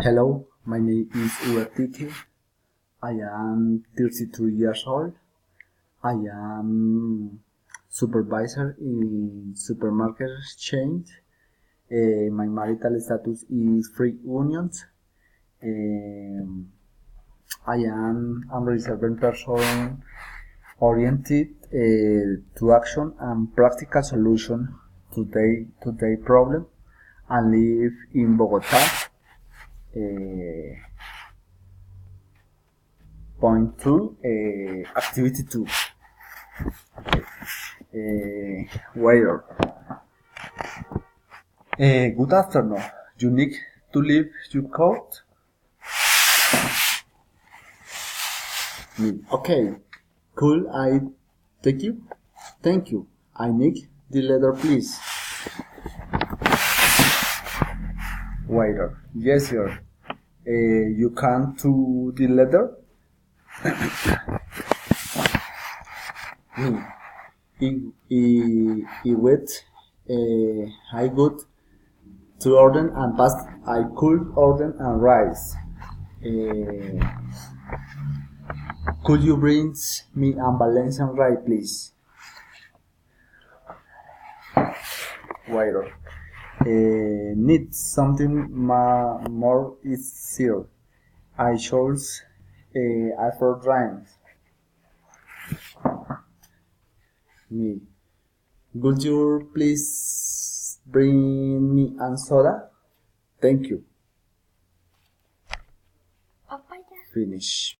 Hello, my name is Actividad. I am 32 years old. I am supervisor in supermarket chain. My marital status is free unions. I am a reserved person oriented to action and practical solution to their problem, and live in Bogota. Point 2, activity 2. Waiter. Good afternoon. You need to leave your coat? Me. Okay. Could I take you? Thank you. I need the letter, please. Waiter. Yes, sir. You can to the letter? Me. I got to order and past. I could order and rice. Could you bring me a Valencian rice, please? Waiter. Need something more easier. I chose after drinks. Me. Would you please bring me a soda? Thank you. Finish.